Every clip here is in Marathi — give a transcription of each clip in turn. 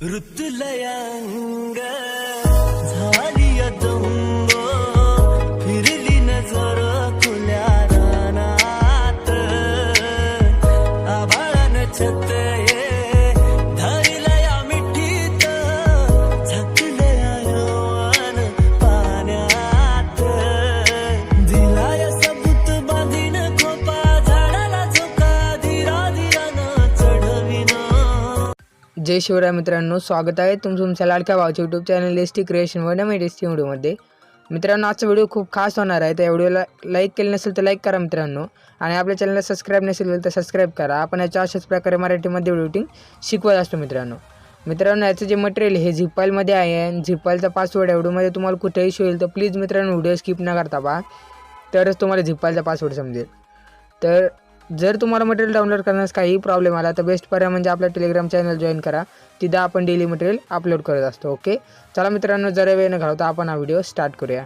ऋतुलयांग झाली दंग फिरली नजर खुल्या रानात आभाळानं छते धरलया मिठीत झाकलया यवन पाण्यात दिलाय सबूत बांधीन खोपा झाडाला झोका धीरा धीरानं चढविन। जय शिवराय मित्रांनो, स्वागत आहे तुमच्या लाडक्या भावाच्या यूट्यूब चॅनल एसटी क्रिएशन व नवीन एसटी व्हिडिओमध्ये। मित्रांनो, आजचा व्हिडिओ खूप खास होणार आहे। त्या व्हिडिओला लाईक केलं नसेल तर लाईक करा मित्रांनो, आणि आपल्या चॅनलला सबस्क्राईब नसेल तर सबस्क्राईब करा। आपण याच्या अशाच प्रकारे मराठीमध्ये व्हिडिओ एडिटिंग शिकवत असतो मित्रांनो याचं जे मटेरियल हे झिप फाईलमध्ये आहे आणि झिप फाईलचा पासवर्ड व्हिडिओमध्ये तुम्हाला कुठेही इश्यू येईल तर प्लीज मित्रांनो व्हिडिओ स्किप न करता पहा, तरच तुम्हाला झिप फाईलचा पासवर्ड समजेल। तर जर तुम्हाला मटेरियल डाउनलोड करण्यास काही प्रॉब्लेम आला तर बेस्ट पर्याय म्हणजे आपल्या टेलिग्राम चॅनल जॉईन करा, तिथं आपण डेली मटेरियल अपलोड करत असतो। ओके, चला मित्रांनो, जरा वेळ न घालवता आपण हा व्हिडिओ स्टार्ट करूया।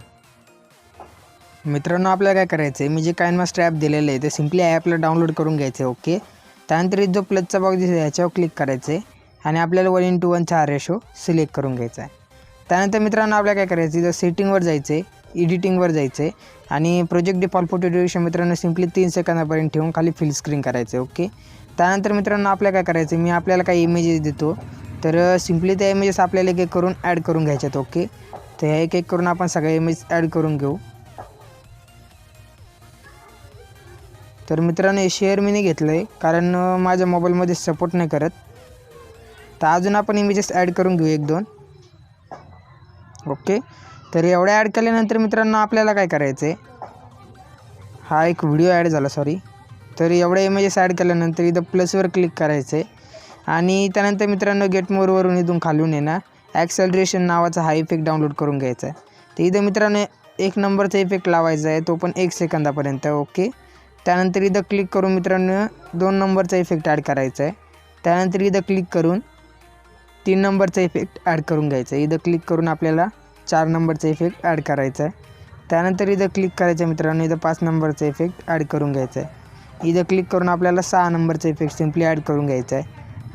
मित्रांनो, आपल्याला काय करायचं आहे, मी जे काइनमास्टर ॲप दिलेलं आहे ते सिम्पली ॲपला डाउनलोड करून घ्यायचं आहे। ओके, त्यानंतर जो प्लसचा बॉक्स दिसतो याच्यावर क्लिक करायचं आहे आणि आपल्याला 1:1 चा रेशो सिलेक्ट करून घ्यायचा आहे। त्यानंतर मित्रांनो आपल्याला काय करायचं आहे, सेटिंगवर जायचं आहे, एडिटिंगवर जायचं आहे आणि प्रोजेक्ट डिफॉल्ट फोटो ड्युरेशन मित्रांनो सिम्पली 3 सेकंदापर्यंत ठेवून खाली फिल स्क्रीन करायचं आहे। ओके, त्यानंतर मित्रांनो आपल्याला काय करायचं आहे, मी आपल्याला काही इमेजेस देतो, तर सिम्पली त्या इमेजेस आपल्याला एक एक करून ॲड करून घ्यायच्यात। ओके, तर ह्या एक एक करून आपण सगळे इमेज ॲड करून घेऊ। तर मित्रांनो हे शेअर मी नाही घेतलं आहे कारण माझ्या मोबाईलमध्ये सपोर्ट नाही करत, तर अजून आपण इमेजेस ॲड करून घेऊ 1-2। ओके, तर एवढ्या ॲड केल्यानंतर मित्रांनो आपल्याला काय करायचं आहे, हा एक व्हिडिओ ॲड झाला सॉरी, तर एवढ्या इमेजेस ॲड केल्यानंतर इथं प्लसवर क्लिक करायचं आहे आणि त्यानंतर मित्रांनो गेट मोरवरून इथून खालून आहे ना ॲक्सेलरेशन नावाचा हा इफेक्ट डाउनलोड करून घ्यायचा आहे। तर इथं मित्रांनो 1 नंबरचा इफेक्ट लावायचा आहे, तो पण 1 सेकंदापर्यंत। ओके, त्यानंतर इथं क्लिक करून मित्रांनो 2 नंबरचा इफेक्ट ॲड करायचा आहे, त्यानंतर इथं क्लिक करून 3 नंबरचा इफेक्ट ॲड करून घ्यायचा आहे, इथं क्लिक करून आपल्याला 4 नंबरचा इफेक्ट ॲड करायचा आहे, त्यानंतर इथं क्लिक करायचं मित्रांनो, इथं 5 नंबरचा इफेक्ट ॲड करून घ्यायचा आहे, इथं क्लिक करून आपल्याला 6 नंबरचा इफेक्ट सिम्पली ॲड करून घ्यायचा आहे,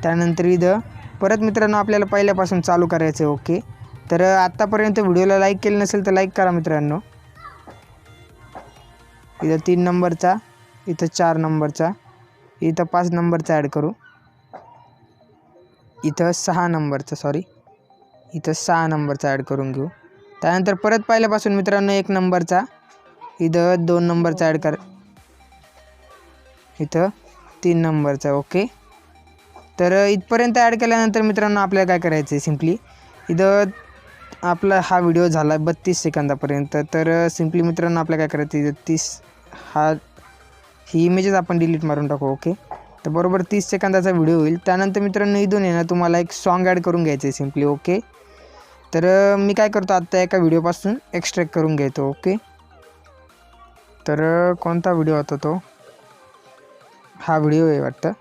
त्यानंतर इथं परत मित्रांनो आपल्याला पहिल्यापासून चालू करायचं आहे। ओके, तर आत्तापर्यंत व्हिडिओला लाईक केलं नसेल तर लाईक करा मित्रांनो। इथं 3 नंबरचा, इथं 4 नंबरचा, इथं 5 नंबरचा ॲड करू, इथं 6 नंबरचा इथं 6 नंबरचा ॲड करून घेऊ, त्यानंतर परत पहिल्यापासून मित्रांनो 1 नंबरचा, इथं 2 नंबरचा ॲड कर, इथं 3 नंबरचा। ओके, तर इथपर्यंत ॲड केल्यानंतर मित्रांनो आपल्याला काय करायचं आहे, सिम्पली इथं आपला हा व्हिडिओ झाला 32 सेकंदापर्यंत, तर सिम्पली मित्रांनो आपल्याला काय करायचं, इथं ही इमेजेस आपण डिलीट मारून टाकू। ओके, तर बरोबर 30 सेकंदाचा व्हिडिओ होईल। त्यानंतर मित्रांनो इथून आहे ना तुम्हाला एक सॉन्ग ॲड करून घ्यायचं आहे सिम्पली। ओके, तर मी काय करतो, आत्ता एका व्हिडिओपासून एक्स्ट्रॅक्ट करून घेतो। ओके, तर कोणता व्हिडिओ होता तो, हा व्हिडिओ आहे वाटतं,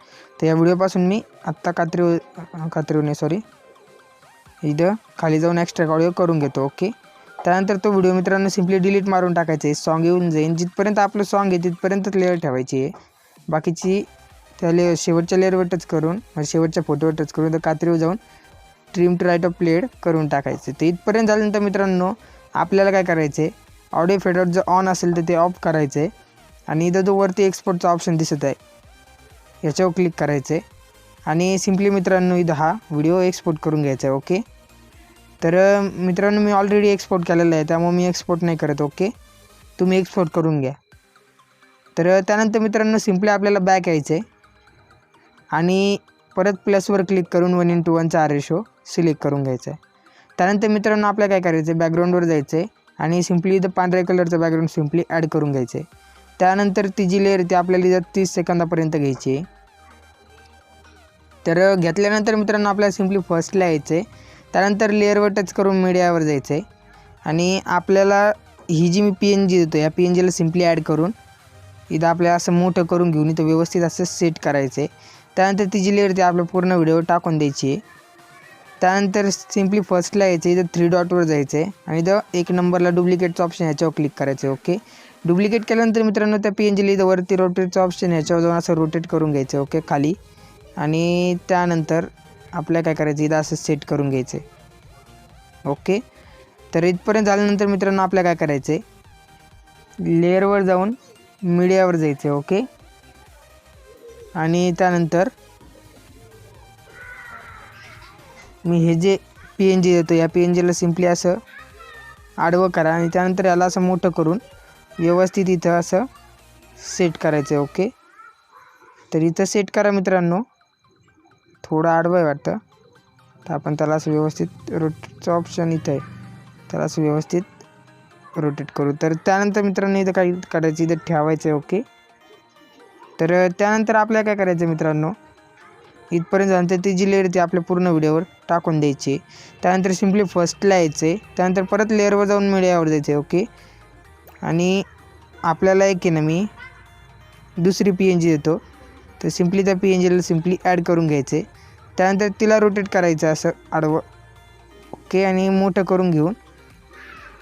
तर या व्हिडिओपासून मी आत्ता कात्रीव सॉरी इथं खाली जाऊन एक्स्ट्रॅक्ट ऑडिओ करून घेतो। ओके, त्यानंतर तो व्हिडिओ मित्रांनो सिम्पली डिलीट मारून टाकायचं आहे, सॉन्ग येऊन जाईल, जिथपर्यंत आपलं सॉन्ग आहे तिथपर्यंतच लेअर ठेवायची आहे, बाकीची त्या शेवटच्या लेअरवर टच करून म्हणजे शेवटच्या फोटोवर टच करून तर कात्रीवर जाऊन trim to right of playhead करून टाकायचं। तर इथपर्यंत झाल्यानंतर मित्रांनो आपल्याला काय करायचं आहे, ऑडिओ फेडआउट जर ऑन असेल तर ते ऑफ करायचं आहे आणि इथं जो वरती एक्सपोर्टचा ऑप्शन दिसत आहे याच्यावर क्लिक करायचं आहे आणि सिम्पली मित्रांनो इथं हा व्हिडिओ एक्सपोर्ट करून घ्यायचा आहे। ओके, तर मित्रांनो मी ऑलरेडी एक्सपोर्ट केलेलं आहे त्यामुळे मी एक्सपोर्ट नाही करत। ओके, तुम्ही एक्सपोर्ट करून घ्या। तर त्यानंतर मित्रांनो सिम्पली आपल्याला बॅक यायचं आहे आणि परत प्लसवर क्लिक करून 1:1 चा रेशो सिलेक्ट करून घ्यायचा आहे। त्यानंतर मित्रांनो आपल्याला काय करायचं आहे, बॅकग्राऊंडवर जायचं आहे आणि सिम्पली इथं पांढऱ्या कलरचं बॅकग्राऊंड सिम्पली ॲड करून घ्यायचं आहे, त्यानंतर ती जी लेअर ती आपल्याला इथं 30 सेकंदापर्यंत घ्यायची आहे। तर घेतल्यानंतर मित्रांनो आपल्याला सिम्पली फर्स्टला यायचं आहे, त्यानंतर लेअरवर टच करून मीडियावर जायचं आहे आणि आपल्याला ही जी मी PNG देतो या PNGला सिम्पली ॲड करून इथं आपल्याला असं मोठं करून घेऊन इथं व्यवस्थित असं सेट करायचं आहे, त्यानंतर ती जी लेअर ती आपलं पूर्ण व्हिडिओ टाकून द्यायची आहे। त्यानंतर सिम्पली फर्स्टला यायचं, इथं 3 डॉटवर जायचं आहे आणि इथं 1 नंबरला डुप्लिकेटचं ऑप्शन याच्यावर क्लिक करायचं आहे। ओके, डुप्लिकेट केल्यानंतर मित्रांनो त्या PNGला इथं वरती रोटेटचं ऑप्शन याच्यावर जाऊन असं रोटेट करून घ्यायचं। ओके, खाली, आणि त्यानंतर आपल्याला काय करायचं इथं असं सेट करून घ्यायचं आहे. ओके, तर इथपर्यंत झाल्यानंतर मित्रांनो आपल्याला काय करायचं आहे, लेअरवर जाऊन मीडियावर जायचं आहे. ओके, आणि त्यानंतर मी हे जे PNG देतो या PNGला सिम्पली असं आडवं करा आणि त्यानंतर याला असं मोठं करून व्यवस्थित इथं असं सेट करायचं आहे. ओके, तर इथं सेट करा मित्रांनो. थोडं आडवं आहे वाटतं, तर आपण त्याला असं व्यवस्थित रोटेटचं ऑप्शन इथं आहे, त्याला असं व्यवस्थित रोटेट करू. तर त्यानंतर मित्रांनो इथं काय करायचं, इथं ठेवायचं आहे. ओके, तर त्यानंतर आपल्याला काय करायचं मित्रांनो, इथपर्यंत झाल्यानंतर ती जी लेअर ती आपल्या पूर्ण व्हिडिओवर टाकून द्यायची. त्यानंतर सिम्पली फर्स्टला यायचं आहे, त्यानंतर परत लेअरवर जाऊन मीडियावर जायचं आहे. ओके, आणि आपल्याला एक आहे ना मी दुसरी PNG देतो, तर सिम्पली त्या PNGला सिम्पली ॲड करून घ्यायचं आहे. त्यानंतर तिला रोटेट करायचं असं आडवं. ओके, आणि मोठं करून घेऊन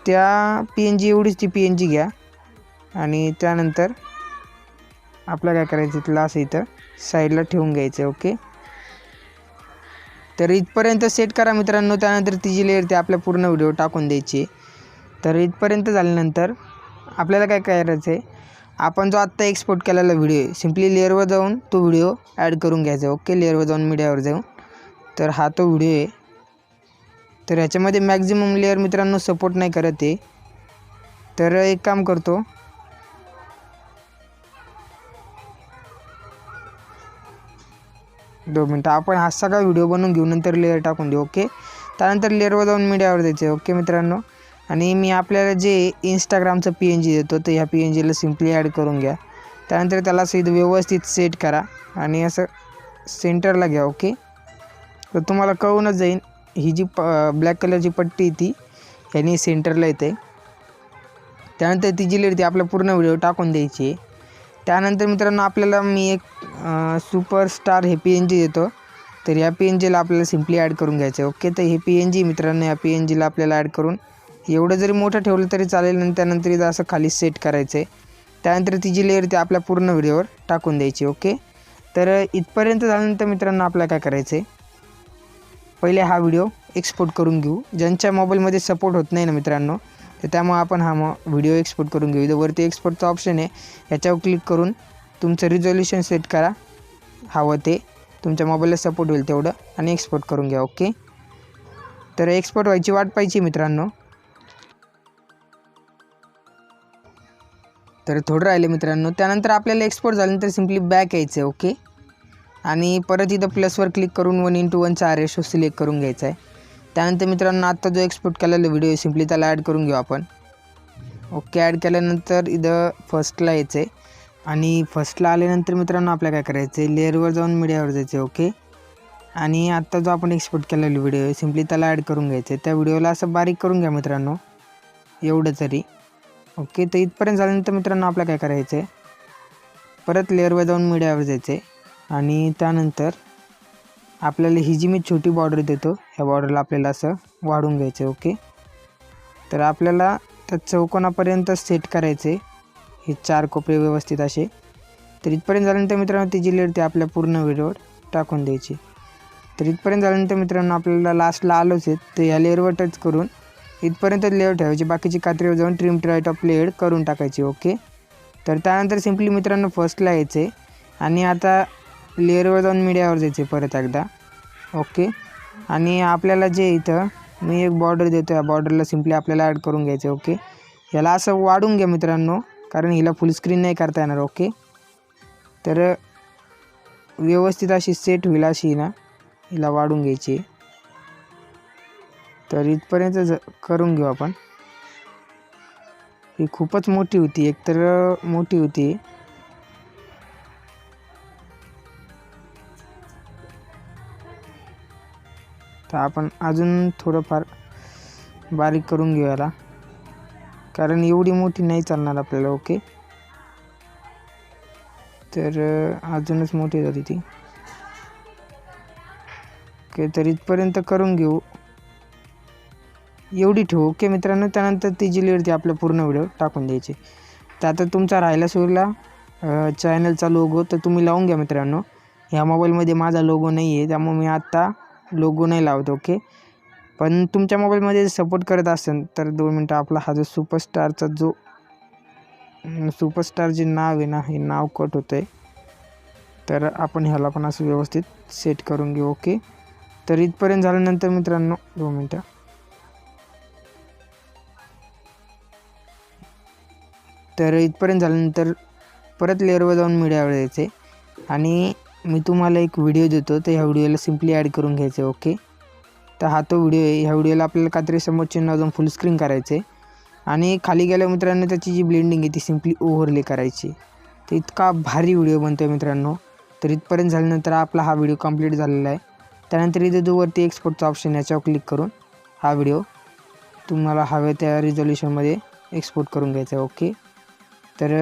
त्या PNG एवढीच ती PNG घ्या आणि त्यानंतर आपल्याला काय करायचं तिला असं इथं साईडला ठेवून घ्यायचं आहे. ओके, तर इथपर्यंत सेट करा मित्रांनो. त्यानंतर ती जी लेअर ती आपल्या पूर्ण व्हिडिओ टाकून द्यायची. तर इथपर्यंत झाल्यानंतर आपल्याला काय करायचं आहे, आपण जो आत्ता एक्सपोर्ट केलेला व्हिडिओ आहे सिम्पली लेअरवर जाऊन तो व्हिडिओ ॲड करून घ्यायचा. ओके, लेअरवर जाऊन मीडियावर जाऊन, तर हा तो व्हिडिओ आहे. तर ह्याच्यामध्ये मॅक्झिमम लेअर मित्रांनो सपोर्ट नाही करत आहे. तर एक काम करतो, दोन मिनटं आपण हा सगळा व्हिडिओ बनवून घेऊ, नंतर लेअर टाकून देऊ. ओके, त्यानंतर लेअरवर जाऊन मीडियावर द्यायचं आहे. ओके मित्रांनो, आणि मी आपल्याला जे इंस्टाग्रामचं PNG देतो तर ह्या PNGला सिम्पली ॲड करून घ्या. त्यानंतर त्याला असं व्यवस्थित सेट करा आणि असं सेंटरला घ्या. ओके, तर तुम्हाला कळूनच जाईल ही जी ब्लॅक कलरची पट्टी ती ह्यानी सेंटरला येते. त्यानंतर ती जी लेअर ती आपला पूर्ण व्हिडिओ टाकून द्यायची. त्यानंतर मित्रांनो आपल्याला मी एक सुपरस्टार हे PNG देतो, तर या PNGला आपल्याला सिम्पली ॲड करून घ्यायचं आहे. ओके, तर हे PNG मित्रांनो या PNGला आपल्याला ॲड करून एवढं जरी मोठं ठेवलं तरी चालेल आणि त्यानंतर इथं असं खाली सेट करायचं आहे. त्यानंतर ती जी लेअर ती आपल्या पूर्ण व्हिडिओवर टाकून द्यायची. ओके, तर इथपर्यंत झाल्यानंतर मित्रांनो आपल्याला काय करायचं आहे, पहिले हा व्हिडिओ एक्सपोर्ट करून घेऊ. ज्यांच्या मोबाईलमध्ये सपोर्ट होत नाही ना मित्रांनो, तर त्यामुळे आपण हा व्हिडिओ एक्सपोर्ट करून घेऊ. इथं वरती एक्सपोर्टचा ऑप्शन आहे, याच्यावर क्लिक करून तुमचं रिझोल्युशन सेट करा हवं ते, तुमच्या मोबाईलला सपोर्ट होईल तेवढं, आणि एक्सपोर्ट करून घ्या. ओके, तर एक्सपोर्ट व्हायची वाट पाहिजे मित्रांनो. तर थोडं राहिले मित्रांनो. त्यानंतर आपल्याला एक्सपोर्ट झाल्यानंतर सिम्पली बॅक यायचं आहे. ओके, आणि परत इथं प्लसवर क्लिक करून 1:1चा रेशो सिलेक्ट करून घ्यायचा आहे. त्यानंतर मित्रांनो आत्ता जो एक्सपोर्ट केलेला व्हिडिओ आहे सिम्पली त्याला ॲड करून घेऊ आपण. ओके, ॲड केल्यानंतर इथं फर्स्टला यायचं आहे आणि फर्स्टला आल्यानंतर मित्रांनो आपल्याला काय करायचं आहे, लेअरवर जाऊन मीडियावर जायचं आहे. ओके, आणि आत्ता जो आपण एक्सपोर्ट केलेला व्हिडिओ आहे सिम्पली त्याला ॲड करून घ्यायचं आहे. त्या व्हिडिओला असं बारीक करून घ्या मित्रांनो, एवढं तरी. ओके, तर इथपर्यंत झाल्यानंतर मित्रांनो आपल्याला काय करायचं आहे, परत लेअरवर जाऊन मीडियावर जायचं आहे आणि त्यानंतर आपल्याला ही जी मी छोटी बॉर्डर देतो ह्या बॉर्डरला आपल्याला असं वाढवून घ्यायचं आहे. ओके, तर आपल्याला त्या चौकोनापर्यंत सेट करायचे हे 4 कोपरे व्यवस्थित असे. तर इथपर्यंत झाल्यानंतर मित्रांनो ती जी लेअर ती आपल्या पूर्ण व्हिडिओवर टाकून द्यायची. तर इथपर्यंत झाल्यानंतर मित्रांनो आपल्याला लास्टला आलोच आहे, तर या लेअरवर टच करून इथपर्यंत लेअर ठेवायची, बाकीची कात्रीवर जाऊन trim to right of layer करून टाकायची. ओके, तर त्यानंतर सिम्पली मित्रांनो फर्स्टला यायचं आहे आणि आता लेअरवर जाऊन मीडियावर जायचे परत एकदा. ओके, आणि आपल्याला जे इथं मी एक बॉर्डर देतो या बॉर्डरला सिम्पली आपल्याला ॲड करून घ्यायचं. ओके, याला असं वाढून घ्या मित्रांनो, कारण हिला फुल स्क्रीन नाही करता येणार. ओके, तर व्यवस्थित अशी सेट होईल अशी ना हिला वाढून घ्यायची. तर इथपर्यंत करून घेऊ आपण. ही खूपच मोठी होती, एकतर मोठी होती. तर आपण अजून थोडंफार बारीक करून घेऊ याला, कारण एवढी मोठी नाही चालणार आपल्याला. ओके, तर अजूनच मोठी झाली ती. ओके, तर इथपर्यंत करून घेऊ, एवढी ठेवू. ओके मित्रांनो, त्यानंतर ती जी लेअर ती आपल्या पूर्ण व्हिडिओ टाकून द्यायची. तर आता तुमचा राहिला सुरला चॅनलचा लोगो तर तुम्ही लावून घ्या मित्रांनो. ह्या मोबाईलमध्ये माझा लोगो नाही आहे, त्यामुळे मी आत्ता लोगो नाही लावत ओके. पण तुमच्या मोबाईलमध्ये सपोर्ट करत असेल तर 2 मिनटं आपला हा जो सुपरस्टारचा जो सुपरस्टार जे नाव आहे ना हे नाव कट होतं आहे. तर आपण ह्याला पण असं व्यवस्थित सेट करून घेऊ ओके. तर इथपर्यंत झाल्यानंतर मित्रांनो 2 मिनटं. तर इथपर्यंत झाल्यानंतर परत लेअरवर जाऊन मीडियावर यायचे आणि मी तुम्हाला एक व्हिडिओ देतो. तर ह्या व्हिडिओला सिम्पली ॲड करून घ्यायचं ओके. तर हा तो व्हिडिओ आहे. ह्या व्हिडिओला आपल्याला काहीतरी समोर चिन्ह अजून फुल स्क्रीन करायचे आणि खाली गेल्या मित्रांनो त्याची जी ब्लेंडिंग आहे ती सिम्पली ओव्हरले करायची. तर इतका भारी व्हिडिओ बनतो आहे मित्रांनो. तर इथपर्यंत झाल्यानंतर आपला हा व्हिडिओ कंप्लीट झालेला आहे. त्यानंतर इथे जो वरती एक्सपोर्टचा ऑप्शन याच्यावर क्लिक करून हा व्हिडिओ तुम्हाला हवे त्या रिझोल्युशनमध्ये एक्सपोर्ट करून घ्यायचा आहे ओके. तर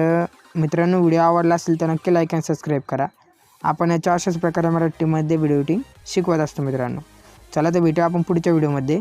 मित्रांनो व्हिडिओ आवडला असेल तर नक्की लाईक आणि सबस्क्राईब करा. आपण याच्या अशाच प्रकारे मराठीमध्ये व्हिडिओ एडिटिंग शिकवत असतो मित्रांनो. चला तर भेटूया आपण पुढच्या व्हिडिओमध्ये.